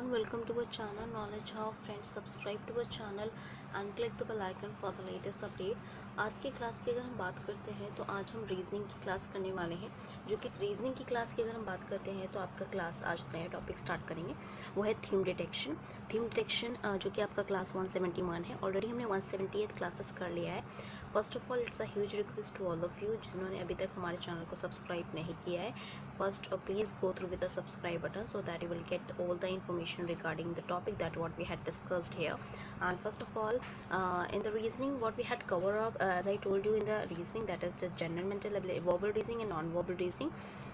everyone, welcome to our channel Knowledge Hub. Friends, subscribe to our channel and click the bell icon for the latest update. आज की class की अगर हम बात करते हैं तो आज हम रीजनिंग की क्लास करने वाले हैं, जो कि रीजनिंग की क्लास की अगर हम बात करते हैं तो आपका क्लास आज नया टॉपिक स्टार्ट करेंगे, वो है थीम डिटेक्शन। थीम डिटेक्शन जो कि आपका क्लास 171 है। ऑलरेडी हमने 178 क्लासेस कर लिया है। First of all it's a huge request to all of you जिन्होंने अभी तक हमारे चैनल को सब्सक्राइब नहीं किया है, first please go through with the subscribe button so that you will get all the information regarding the topic that what we had discussed here. And first of all, in the reasoning what we had covered up, as I told you in the reasoning, that is just general mental ability, verbal reasoning and non-verbal reasoning.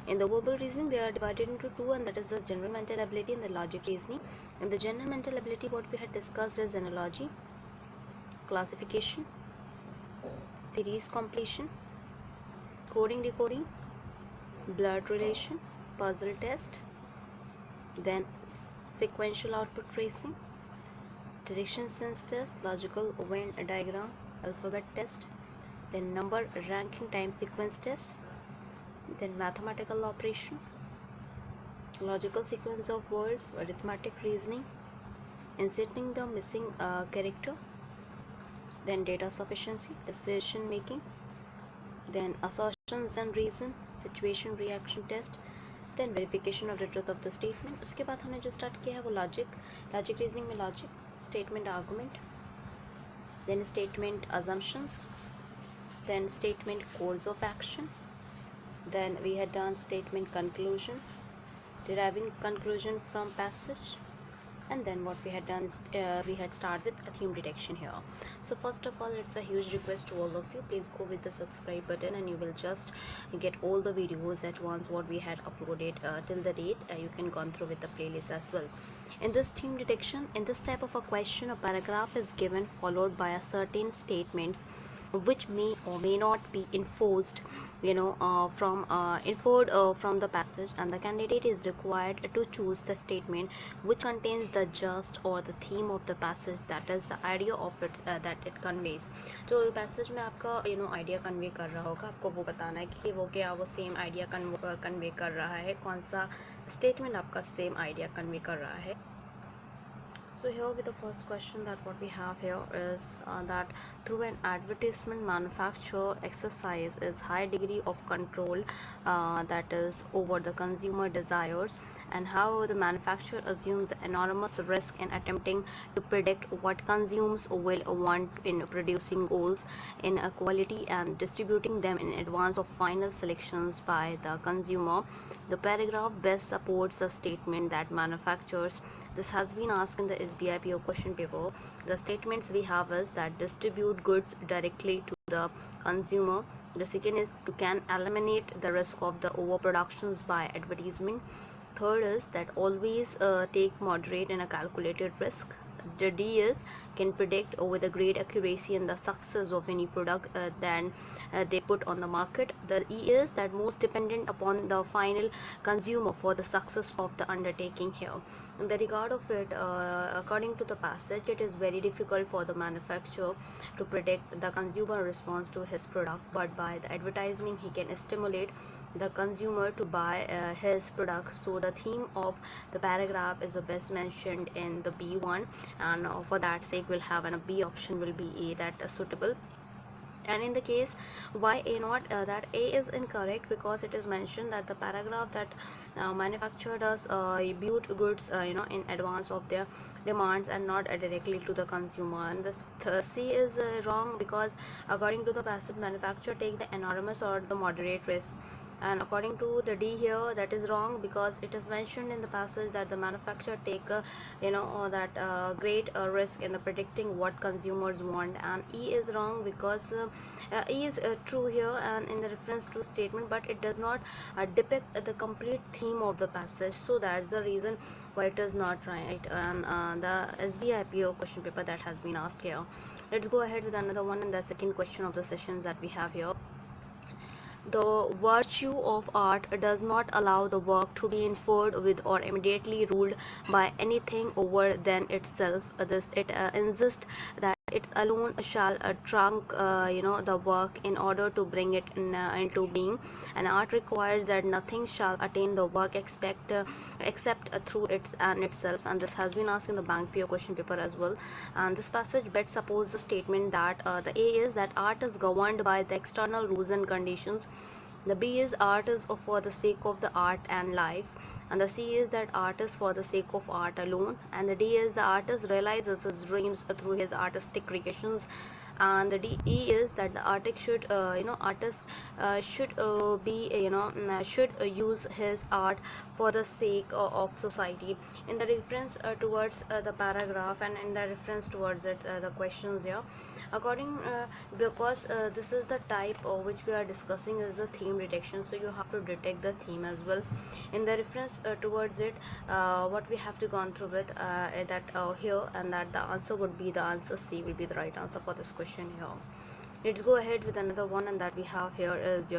In the verbal reasoning they are divided into two, and that is the general mental ability and the logic reasoning. In the general mental ability what we had discussed is analogy, classification, series completion, coding decoding, blood relation, puzzle test, then sequential output tracing, direction sense test, logical Venn diagram, alphabet test, then number ranking time sequence test, then mathematical operation, logical sequence of words, arithmetic reasoning, inserting the missing character, then data sufficiency, decision making, then assertions and reason, situation reaction test, then verification of the truth of the statement. उसके बाद हमने जो start किया है वो logic reasoning में logic, statement argument, then statement assumptions, then statement courses of action, then we had done statement conclusion, deriving conclusion from passage, and then what we had done is we had started with a theme detection here. So first of all, it's a huge request to all of you, please go with the subscribe button and you will just get all the videos at once what we had uploaded till the date. You can go through with the playlist as well. In this theme detection, in this type of a question, a paragraph is given followed by a certain statements which may or may not be enforced, inferred from the passage, and the candidate is required to choose the statement which contains the gist or the theme of the passage, that is the idea of it that it conveys. जो passage में आपका idea convey कर रहा होगा, आपको वो बताना है कि वो क्या वो सेम आइडिया कन्वे कर रहा है, कौन सा स्टेटमेंट आपका सेम आइडिया कन्वे कर रहा है. So here with the first question that what we have here is that through an advertisement manufacturer exercise is high degree of control, that is over the consumer desires, and how the manufacturer assumes enormous risk in attempting to predict what consumers will want in producing goals in a quality and distributing them in advance of final selections by the consumer. The paragraph best supports the statement that manufacturers, this has been asked in the SBI PO question paper, the statements we have is that distribute goods directly to the consumer. The second is to can eliminate the risk of the overproductions by advertisement. Third is that always take moderate and a calculated risk. The D is can predict with a great accuracy and the success of any product than they put on the market. The E is that most dependent upon the final consumer for the success of the undertaking here. In the regard of it, according to the passage, it is very difficult for the manufacturer to predict the consumer response to his product, but by the advertising he can stimulate the consumer to buy his product. So the theme of the paragraph is the best mentioned in the B1, and for that sake we'll have, and a B option will be A, that is suitable. And in the case why A not, that A is incorrect because it is mentioned that the paragraph that manufacturer does build goods in advance of their demands and not directly to the consumer. And the C is wrong because according to the passage manufacturer take the enormous or the moderate risk, and according to the D here that is wrong because it is mentioned in the passage that the manufacturer take great risk in predicting what consumers want. And E is wrong because E is true here and in the reference to statement, but it does not depict the complete theme of the passage, so that's the reason why it is not right. And the SBI PO question paper that has been asked here. Let's go ahead with another one, and the second question of the sessions that we have here. The virtue of art does not allow the work to be inferred with or immediately ruled by anything over than itself. It insists that it alone shall trunk the work in order to bring it into being. And art requires that nothing shall attain the work except through its and itself. And this has been asked in the bank PO question paper as well. And this passage best suppose the statement that the A is that art is governed by the external rules and conditions. The B is art is for the sake of the art and life. And the C is that art is for the sake of art alone. And the D is the artist realizes his dreams through his artistic creations. And the E is that the artist should be should use his art for the sake of society. In the reference towards the paragraph, and in the reference towards it, the questions here, according because this is the type which we are discussing is the theme detection, so you have to detect the theme as well. In the reference towards it, what we have to gone through with that here, and that the answer would be the answer C will be the right answer for this question here. Let's go ahead with another one, and that we have here is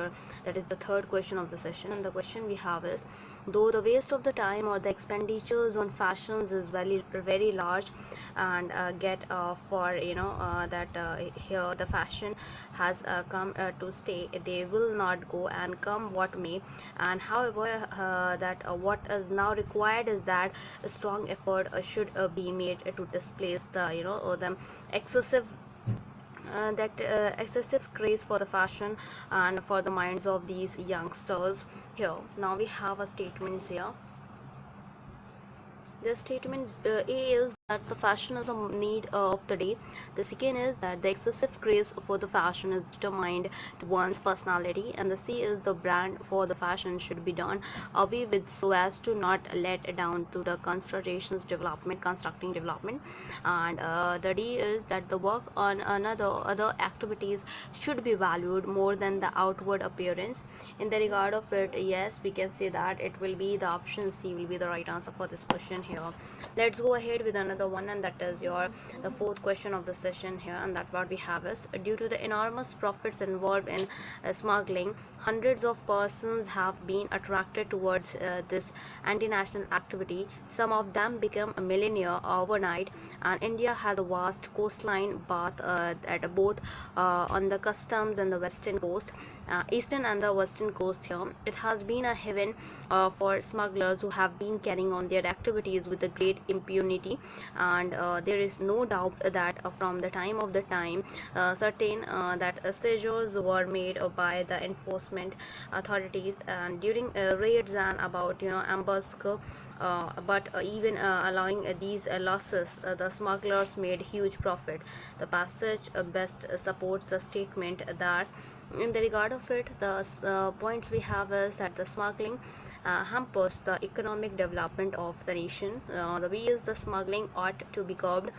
that is the third question of the session. And the question we have is, though the waste of the time or the expenditures on fashions is very large, and get for that here the fashion has come to stay, they will not go, and come what may. And however that what is now required is that a strong effort should be made to displace the excessive excessive craze for the fashion and for the minds of these youngsters here. Now we have a statement here. The statement A is that the fashion is a need of the day. The second is that the excessive craze for the fashion is determined to one's personality. And the C is the brand for the fashion should be done away with so as to not let down to the constructing development. And the D is that the work on other activities should be valued more than the outward appearance. In the regard of it, yes, we can say that it will be the option C will be the right answer for this question here. Let's go ahead with another one, and that is the fourth question of the session here. And that what we have is, due to the enormous profits involved in smuggling, hundreds of persons have been attracted towards this anti-national activity. Some of them become a millionaire overnight. And India has a vast coastline at both on the customs and the western coast, eastern and the western coast here. It has been a haven for smugglers who have been carrying on their activities with a great impunity. And there is no doubt that from the time of the time certain that seizures were made by the enforcement authorities, and during raids and about ambusk, but even allowing these losses, the smugglers made huge profit. The passage best supports the statement that in the regard of it, the points we have is that the smuggling hampers the economic development of the nation. The B is the smuggling ought to be curbed.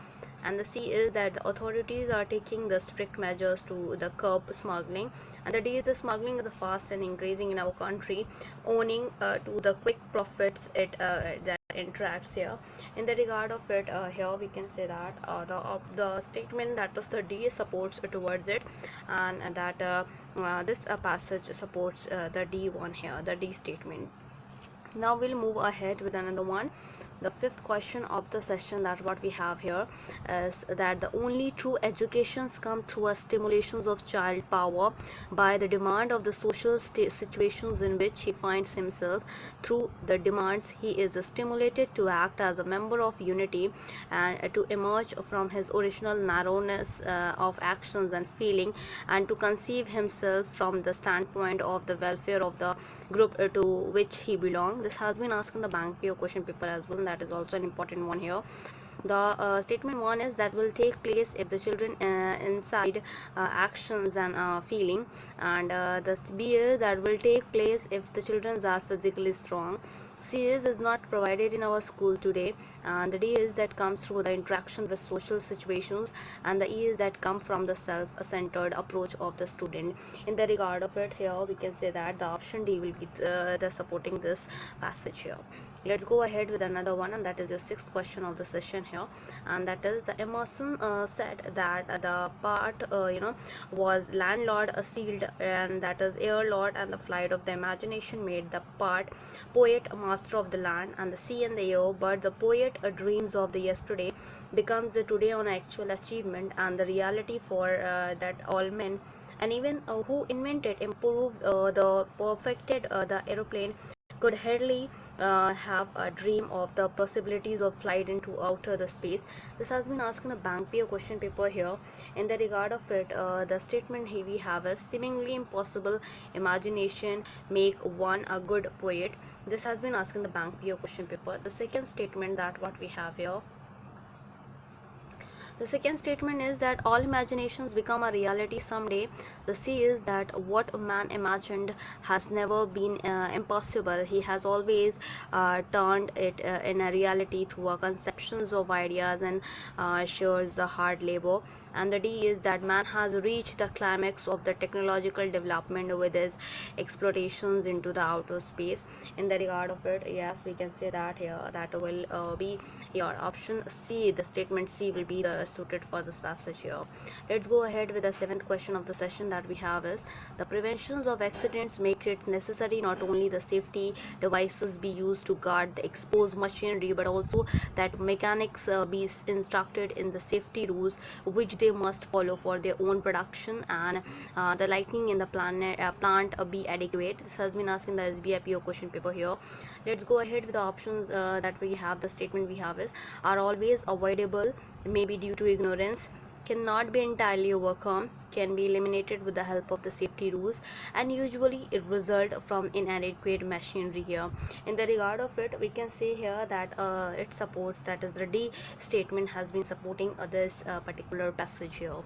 And the C is that the authorities are taking the strict measures to the curb smuggling. And the D is the smuggling is fast and increasing in our country, owing to the quick profits that interacts here. In the regard of it, here we can say that the statement that the D supports towards it, and that this passage supports the D one here, the D statement. Now we'll move ahead with another one. The fifth question of the session, that what we have here is that the only true educations come through a stimulations of child power by the demand of the social situations in which he finds himself. Through the demands he is stimulated to act as a member of unity, and to emerge from his original narrowness of actions and feeling, and to conceive himself from the standpoint of the welfare of the group to which he belongs. This has been asked in the bank PO question paper as well, and that is also an important one here. The statement one is that will take place if the children inside actions and feeling. And the B is that will take place if the children are physically strong. C is not provided in our school today. And the D is that comes through the interaction with social situations. And the E is that come from the self-centered approach of the student. In the regard of it here, we can say that the option D will be the supporting this passage here. Let's go ahead with another one, and that is your sixth question of the session here. And that is, the Emerson said that the part was landlord sealed, and that is air lord, and the flight of the imagination made the part poet master of the land and the sea and the air, but the poet dreams of the yesterday becomes the today on actual achievement and the reality for that all men and even who invented, improved, the perfected the aeroplane could hardly have a dream of the possibilities of flight into outer the space. This has been asked in a bank PO question paper here. In the regard of it, the statement here we have is seemingly impossible imagination make one a good poet. This has been asked in the bank PO question paper. The second statement that what we have here, the second statement is that all imaginations become a reality someday. The C is that what a man imagined has never been impossible. He has always turned it in a reality through conceptions of ideas and shares the hard labor. And the D is that man has reached the climax of the technological development with his explorations into the outer space. In the regard of it, yes, we can say that here that will be your option C. The statement C will be the suited for this passage here. Let's go ahead with the seventh question of the session that we have is the preventions of accidents make it necessary not only the safety devices be used to guard the exposed machinery, but also that mechanics be instructed in the safety rules which they must follow for their own production, and the lighting in the plant be adequate. This has been asked in the SBIPO question paper here. Let's go ahead with the options that we have. The statement we have is are always avoidable, maybe due to ignorance, cannot be entirely overcome, can be eliminated with the help of the safety rules, and usually it result from inadequate machinery here. In the regard of it, we can say here that it supports, that is the D statement has been supporting this particular passage here.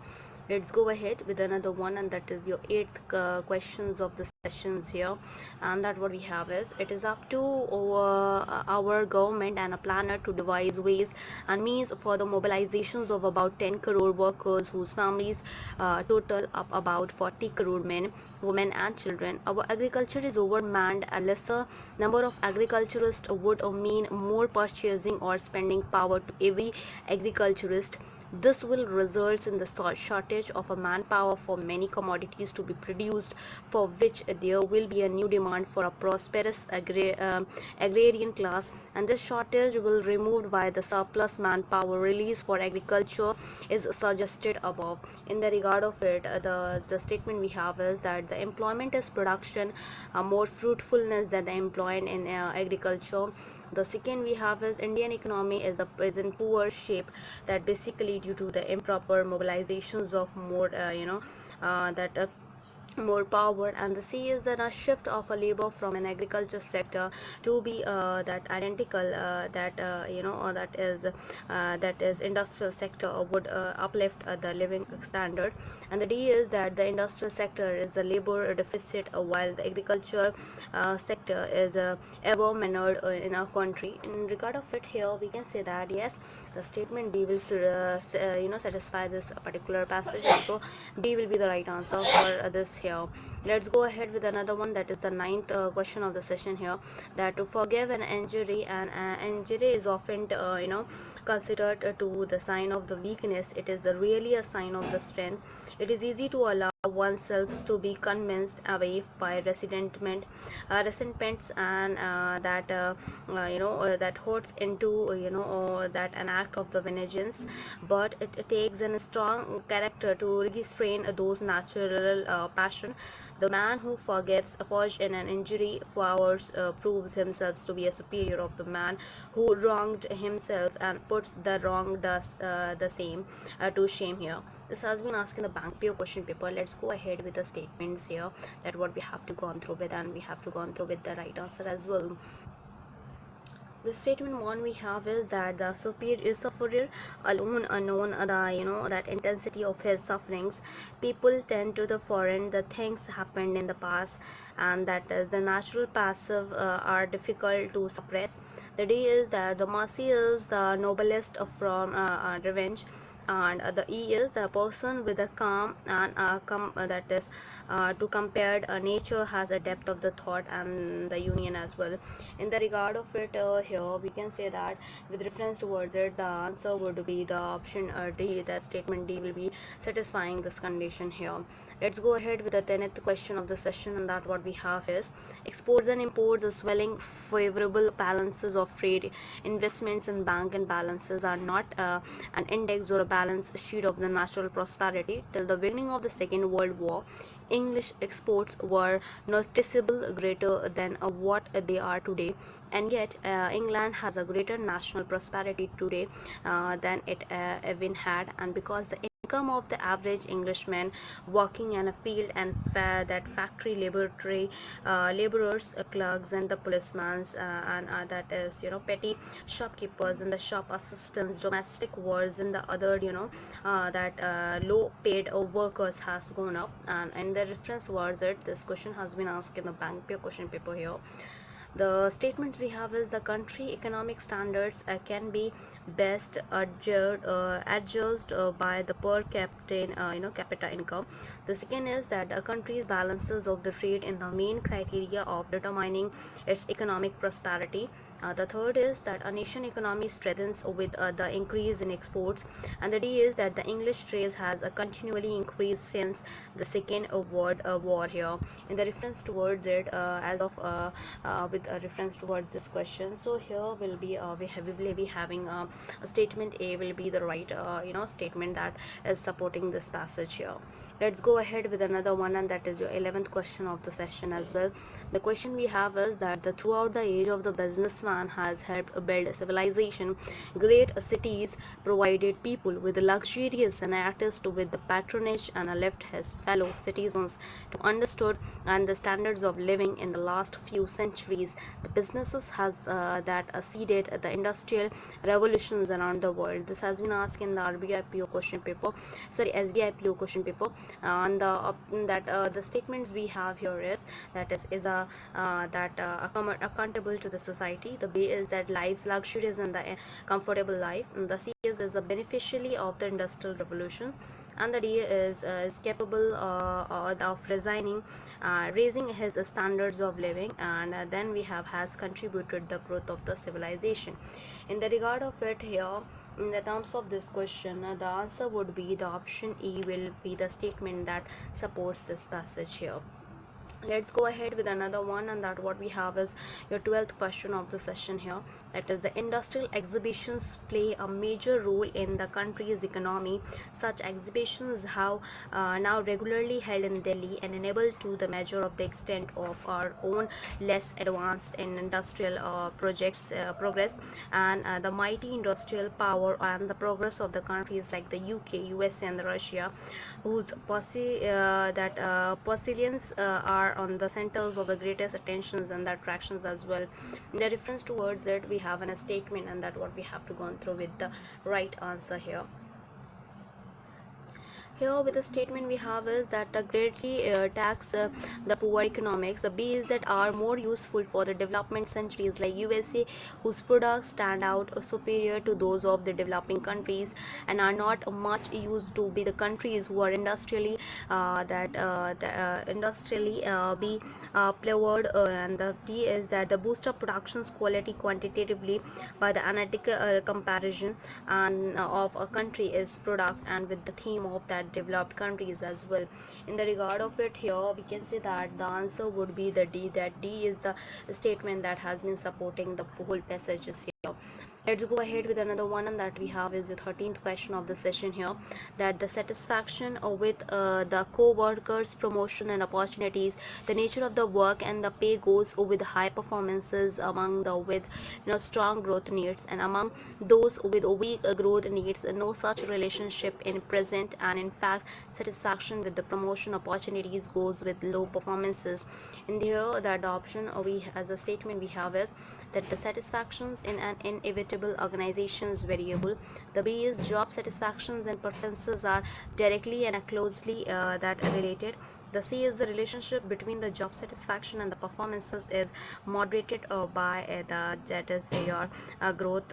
Let's go ahead with another one, and that is your eighth questions of the sessions here. And that what we have is it is up to our government and a planner to devise ways and means for the mobilizations of about 10 crore workers whose families total up about 40 crore men, women and children. Our agriculture is overmanned. A lesser number of agriculturists would mean more purchasing or spending power to every agriculturist. This will result in the shortage of a manpower for many commodities to be produced, for which there will be a new demand for a prosperous agrarian class, and this shortage will be removed by the surplus manpower release for agriculture is suggested above. In the regard of it, the statement we have is that the employment is production, more fruitfulness than the employment in agriculture. The second we have is Indian economy is in poor shape, that basically due to the improper mobilizations of more more power. And the C is that a shift of a labor from an agriculture sector to be that identical that is industrial sector would uplift the living standard. And the D is that the industrial sector is a labor deficit, while the agriculture sector is ever manored in our country. In regard of it here, we can say that yes, the statement B will satisfy this particular passage. So B will be the right answer for this here. Let's go ahead with another one, that is the ninth question of the session here, that to forgive an injury, and injury is often considered to the sign of the weakness. It is really a sign of the strength. It is easy to allow oneself to be convinced away by resentments, and that hurts into that an act of the vengeance, but it takes a strong character to restrain those natural passion. The man who forgives forged in an injury flowers proves himself to be a superior of the man who wronged himself and puts the wrong the same to shame here. This has been asked in the bank PO question paper. Let's go ahead with the statements here, that what we have to go through with, and we have to go through with the right answer as well. The statement one we have is that the sufferer alone unknown that intensity of his sufferings. People tend to the foreign the things happened in the past, and that the natural passive are difficult to suppress. The D is that the mercy is the noblest from revenge, and the E is the person with a calm and that is to compared nature has a depth of the thought and the union as well. In the regard of it here, we can say that with reference towards it, the answer would be the option D. The statement D will be satisfying this condition here. Let's go ahead with the 10th question of the session, and that what we have is exports and imports, the swelling favorable balances of trade, investments and bank and balances are not an index or a balance sheet of the national prosperity. Till the beginning of the Second World War, English exports were noticeably greater than what they are today, and yet England has a greater national prosperity today than it even had, and because the income of the average Englishman working in a field and that factory laboratory laborers, clerks and the policemen and that is petty shopkeepers and the shop assistants, domestic workers and the other that low paid workers has gone up. And in the reference towards it, this question has been asked in the bank paper question paper here. The statement we have is the country economic standards can be best adjusted by the per capita capita income. The second is that a country's balances of the trade in the main criteria of determining its economic prosperity. The third is that a nation economy strengthens with the increase in exports, and the D is that the English trade has continually increased since the Second World War here. In the reference towards it, as of with a reference towards this question, so here will be we will be having a statement A will be the right statement that is supporting this passage here. Let's go ahead with another one, and that is your 11th question of the session as well. The question we have is that the throughout the age of the businessman has helped build civilization. Great cities provided people with luxurious and access to with the patronage and left his fellow citizens to understood and the standards of living in the last few centuries. The businesses has that seeded the industrial revolutions around the world. This has been asked in the RBI PO question paper, sorry, SBI PO question paper. And the statements we have here is that is a accountable to the society. The B is that lives luxurious and the comfortable life. And the C is a beneficiary of the industrial revolutions, and the D is capable of raising his standards of living, and then we have has contributed the growth of the civilization. In the regard of it here, in the terms of this question, the answer would be the option E will be the statement that supports this passage here. Let's go ahead with another one, and that what we have is your 12th question of the session here. That is, the industrial exhibitions play a major role in the country's economy. Such exhibitions have now regularly held in Delhi and enable to the measure of the extent of our own less advanced in industrial projects progress, and the mighty industrial power and the progress of the countries like the UK, USA and Russia, whose postulations are on the centers of the greatest attentions and the attractions as well. In the reference towards it, we have a statement, and that what we have to go through with the right answer here. Here with the statement we have is that greatly tax the poor economics. The B is that are more useful for the development centuries like USA, whose products stand out superior to those of the developing countries and are not much used to be the countries who are industrially be plowed. And the D is that the boost of production's quality quantitatively by the analytical comparison and of a country is product and with the theme of that developed countries as well. In the regard of it here, we can say that the answer would be the D, that D is the statement that has been supporting the whole passages here. Let's go ahead with another one, and that we have is the 13th question of the session here. That the satisfaction with the co-workers, promotion and opportunities, the nature of the work and the pay goes with high performances among the with strong growth needs, and among those with weak growth needs no such relationship in present, and in fact satisfaction with the promotion opportunities goes with low performances. In here, that the option we as the statement we have is that the satisfactions in an inevitable organization's variable. The B is job satisfactions and preferences are directly and closely that related. The C is the relationship between the job satisfaction and the performances is moderated by that is your growth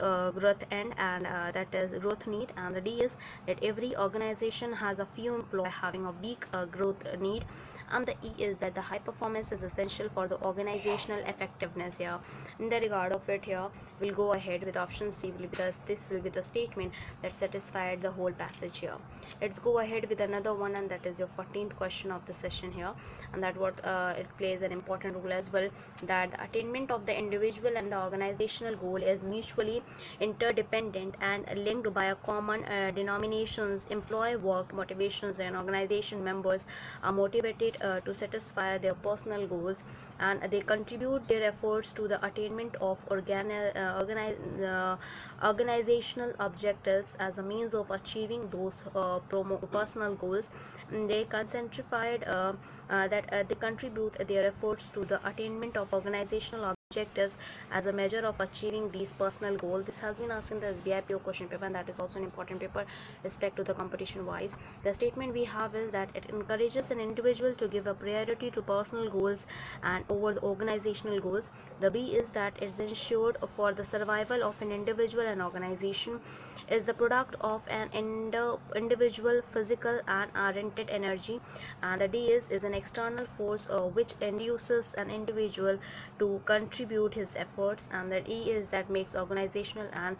end, and that is growth need. And the D is that every organization has a few employees having a weak growth need, And the E is that the high performance is essential for the organizational effectiveness here. In the regard of it here, we'll go ahead with option C, because this will be the statement that satisfied the whole passage here. Let's go ahead with another one, and that is your 14th question of the session here, and that what it plays an important role as well, that the attainment of the individual and the organizational goal is mutually interdependent and linked by a common denominations. Employee work motivations and organization members are motivated to satisfy their personal goals, and they contribute their efforts to the attainment of organizational objectives as a means of achieving those personal goals. They concentrified they contribute their efforts to the attainment of organizational objectives as a measure of achieving these personal goals. This has been asked in the SBI PO question paper, and that is also an important paper respect to the competition wise. The statement we have is that it encourages an individual to give a priority to personal goals and over the organizational goals. The B is that it is ensured for the survival of an individual and organization is the product of an individual physical and rented energy, and the D is an external force which induces an individual to contribute his efforts, and the E is that makes organizational and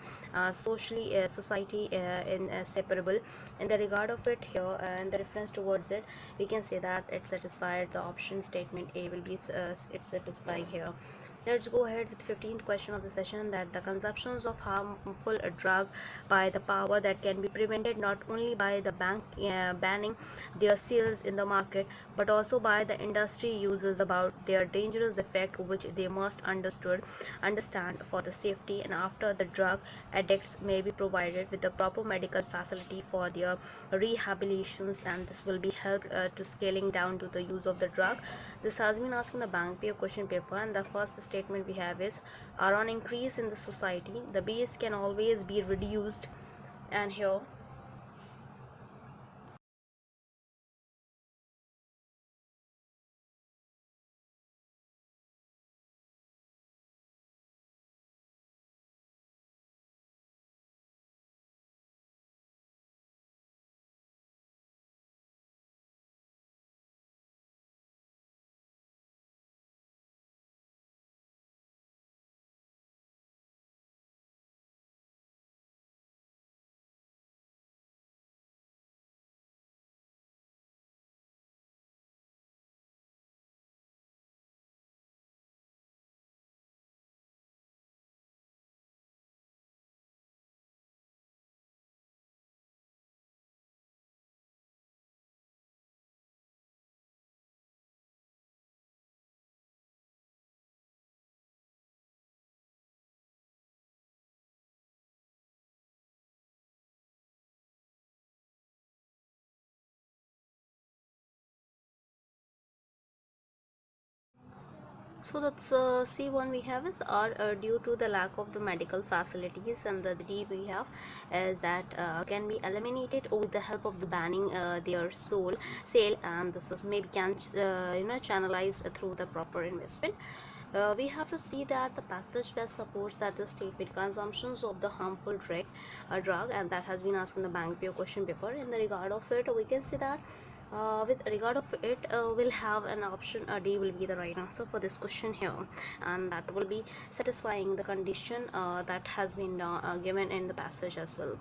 socially society inseparable. In the regard of it here and the reference towards it, we can say that it satisfied the option statement A will be it's satisfying here. Let's go ahead with 15th question of the session, that the consumptions of harmful drug by the power that can be prevented not only by the banning their sales in the market, but also by the industry users about their dangerous effect, which they must understand for the safety, and after the drug addicts may be provided with the proper medical facility for their rehabilitations, and this will be helped to scaling down to the use of the drug. This has been asked in the bank PO question paper, and the first statement we have is are on increase in the society, the base can always be reduced, and here so that's C1 we have is are due to the lack of the medical facilities, and the D we have is that can be eliminated with the help of the banning their sale, and this is maybe can channelized through the proper investment. We have to see that the passage best supports that the statement consumptions of the harmful drug, and that has been asked in the bank PO question paper. In the regard of it, we can see that with regard of it, we'll have an option D will be the right answer for this question here, and that will be satisfying the condition that has been given in the passage as well.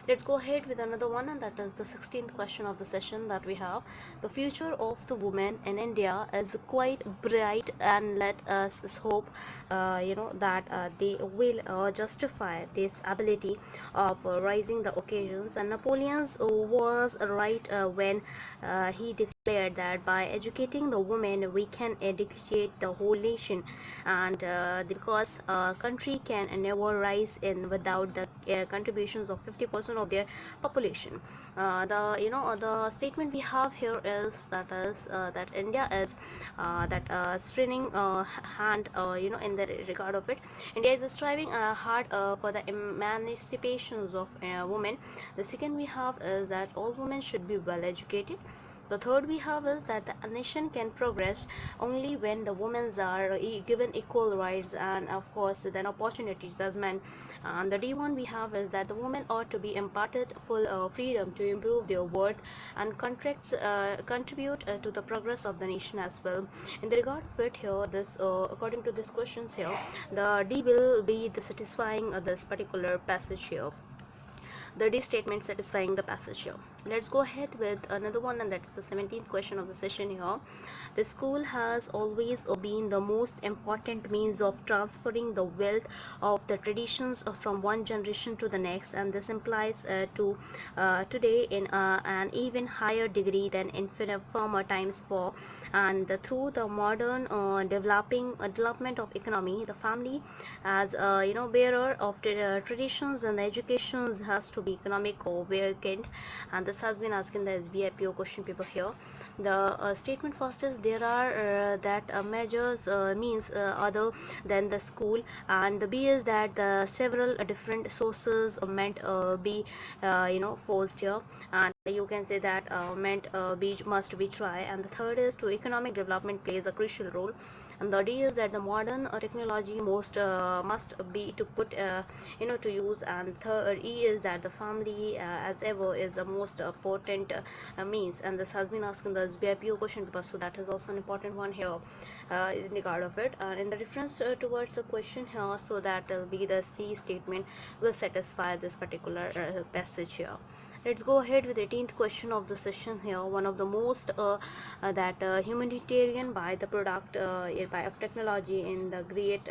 Let's go ahead with another one, and that is the 16th question of the session that we have. The future of the women in India is quite bright, and let us hope that they will justify this ability of rising the occasions. And Napoleon's was right when he declared that by educating the women we can educate the whole nation, and because country can never rise in without the contributions of 50% of their population. The statement we have here is that India is that straining hand in the regard of it, India is striving hard for the emancipations of women. The second we have is that all women should be well educated. The third we have is that a nation can progress only when the women are given equal rights and of course then opportunities as men. And the D1 we have is that the women ought to be imparted full freedom to improve their worth and contracts contribute to the progress of the nation as well. In the regard of it here, this according to these questions here, the D will be the satisfying this particular passage here, the D statement satisfying the passage here. Let's go ahead with another one, and that's the 17th question of the session here. The school has always been the most important means of transferring the wealth of the traditions from one generation to the next, and this implies to today in an even higher degree than in former times. For and through the modern development of economy, the family as bearer of traditions and educations has to be economic or vacant. And this has been asked in the SBIPO question paper here. The statement first is there are that measures means other than the school, and the B is that several different sources meant be forced here, and you can say that meant be must be try. And the third is to economic development plays a crucial role, and the D is that the modern technology most must be to put to use. And third E is that the family as ever is the most important means, and this has been asked in the SBIPO question paper, so that is also an important one here in regard of it. In the reference towards the question here, so that will be the C statement will satisfy this particular passage here. Let's go ahead with the 18th question of the session here. One of the most that humanitarian by the product by of technology in the great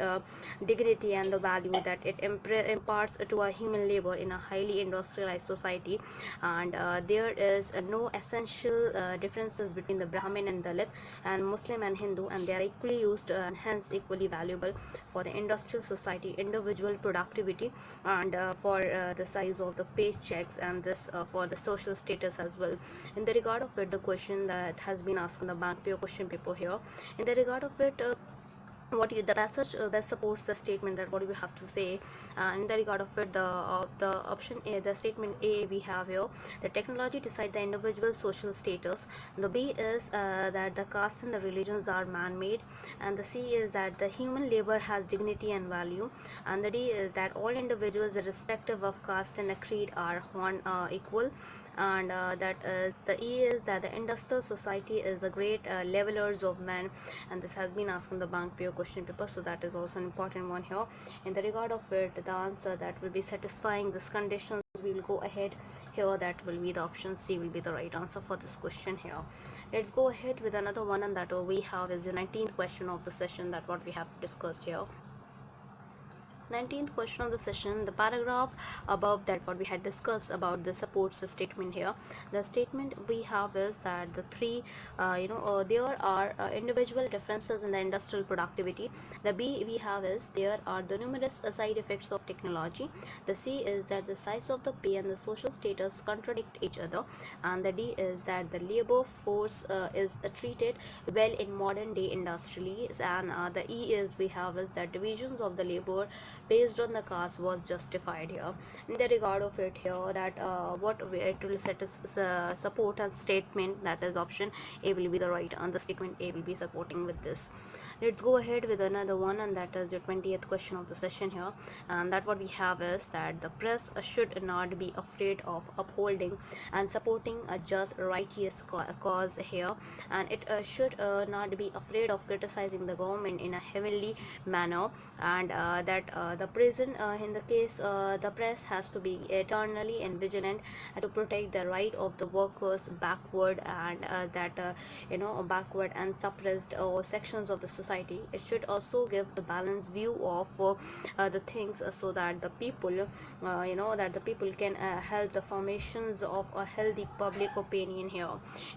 dignity and the value that it imparts to a human labor in a highly industrialized society. And there is no essential differences between the Brahmin and Dalit and Muslim and Hindu, and they are equally used and hence equally valuable for the industrial society, individual productivity, and for the size of the paychecks, and this for the social status as well. In the regard of it, the question that has been asked in the bank paper question paper here, in the regard of it, the passage best supports the statement that what do we have to say. In the regard of it, the option A, the statement A we have here, the technology decide the individual social status. The B is that the caste and the religions are man-made, and the C is that the human labor has dignity and value, and the D is that all individuals irrespective of caste and creed are one equal. And that is the E is that the industrial society is the great levelers of men, and this has been asked in the bank paper question paper, so that is also an important one here. In the regard of it, the answer that will be satisfying this conditions, we will go ahead here, that will be the option C will be the right answer for this question here. Let's go ahead with another one, and that we have is the 19th question of the session, that what we have discussed here. 19th question of the session, the paragraph above that what we had discussed about the supports the statement here. The statement we have is that the three there are individual differences in the industrial productivity. The B we have is there are the numerous side effects of technology. The C is that the size of the pay and the social status contradict each other, and the D is that the labor force is treated well in modern day industries. And the E is we have is that divisions of the labor based on the caste was justified here. In the regard of it here, that what it will support a statement, that is option A will be the right, and the statement A will be supporting with this. Let's go ahead with another one, and that is your 20th question of the session here. And that what we have is that the press should not be afraid of upholding and supporting a just righteous cause here, and it should not be afraid of criticizing the government in a heavenly manner. And that the prison in the case the press has to be eternally and vigilant to protect the right of the workers backward, and backward and suppressed sections of the society. It should also give the balanced view of the things, so that the people that the people can help the formations of a healthy public opinion here.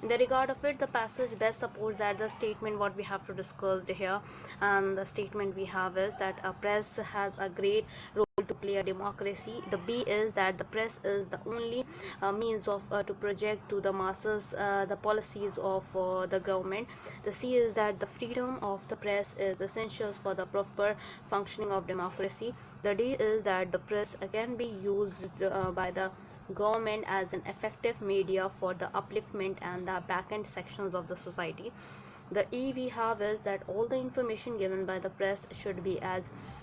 In the regard of it, the passage best supports that the statement what we have to discuss here. And the statement we have is that a press has a great role to play a democracy. The B is that the press is the only means of to project to the masses the policies of the government. The C is that the freedom of the press is essential for the proper functioning of democracy. The D is that the press can be used by the government as an effective media for the upliftment and the back-end sections of the society. The E we have is that all the information given by the press should be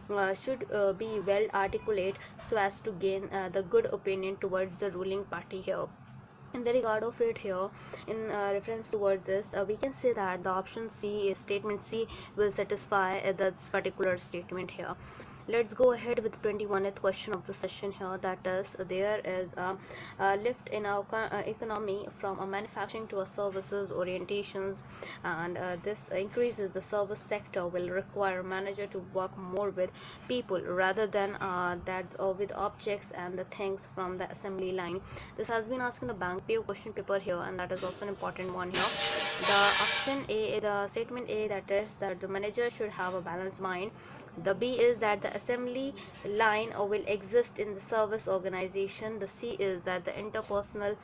well articulate so as to gain the good opinion towards the ruling party here. In the regard of it here, in reference towards this, we can say that the option C is statement C will satisfy this particular statement here. Let's go ahead with 21st question of the session here, that is there is a lift in our economy from a manufacturing to a services orientations, and this increases the service sector will require manager to work more with people rather than with objects and the things from the assembly line. This has been asked in the bank PO question paper here, and that is also an important one here. The option A, the statement A, that is that the manager should have a balanced mind. The B is that the assembly line will exist in the service organization. The C is that the interpersonal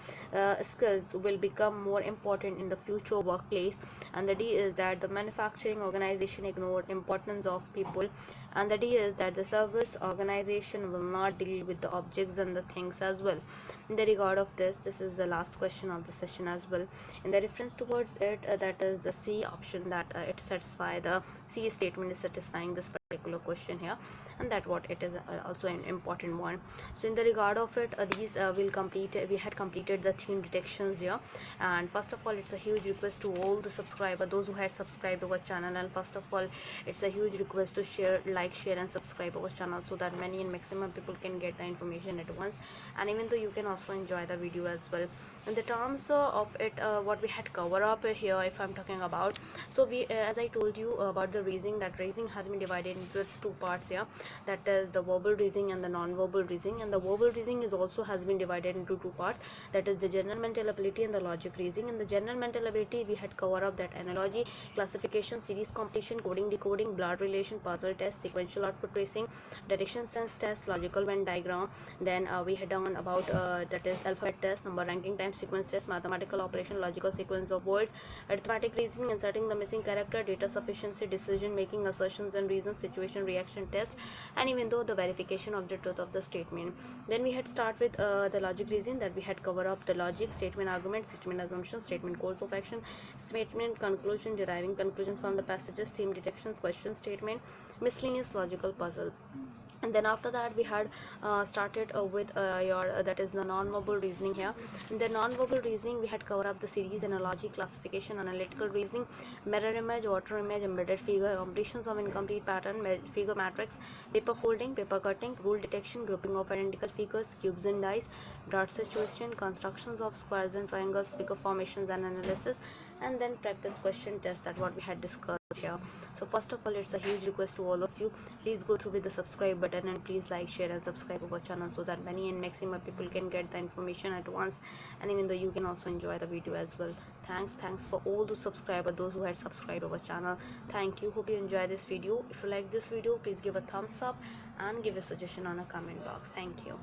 skills will become more important in the future workplace. And the D is that the manufacturing organization ignored importance of people. And the D is that the service organization will not deal with the objects and the things as well. In the regard of this is the last question of the session as well. In the reference towards it, that is the C option, that it satisfy the C statement is satisfying this particular question here, and that what it is also an important one. So in the regard of it, these we had completed the theme detections here. And first of all, it's a huge request to all the subscribers, those who had subscribed our channel, and first of all, it's a huge request to share and subscribe our channel so that many and maximum people can get the information at once, and even though you can also enjoy the video as well. In the terms of it, what we had covered up here, if I'm talking about, so we as I told you about the reasoning, that reasoning has been divided into two parts here, that is the verbal reasoning and the non-verbal reasoning. And the verbal reasoning is also has been divided into two parts, that is the general mental ability and the logic reasoning. In the general mental ability, we had covered up that analogy, classification, series completion, coding, decoding, blood relation, puzzle test, sequential output tracing, direction sense test, logical Venn diagram. Then we had done about that is alphabet test, number ranking time sequence test, mathematical operation, logical sequence of words, arithmetic reasoning, inserting the missing character, data sufficiency, decision making, assertions and reasons, situation reaction test, and even though the verification of the truth of the statement. Then we had start with the logic reasoning, that we had cover up the logic, statement argument, statement assumption, statement course of action, statement conclusion, deriving conclusion from the passages, theme detections, question statement, miscellaneous logical puzzle. And then after that, we had started with your that is the non-verbal reasoning here. In the non-verbal reasoning, we had covered up the series, analogy, classification, analytical reasoning, mirror image, water image, embedded figure, completions of incomplete pattern, figure matrix, paper folding, paper cutting, rule detection, grouping of identical figures, cubes and dice, dot situation, constructions of squares and triangles, figure formations and analysis, and then practice question test, that what we had discussed here. So first of all, it's a huge request to all of you, please go through with the subscribe button, and please like, share and subscribe our channel so that many and maximum people can get the information at once, and even though you can also enjoy the video as well. Thanks for all the subscribers, those who had subscribed our channel. Thank you. Hope you enjoy this video. If you like this video, please give a thumbs up and give a suggestion on a comment box. Thank you.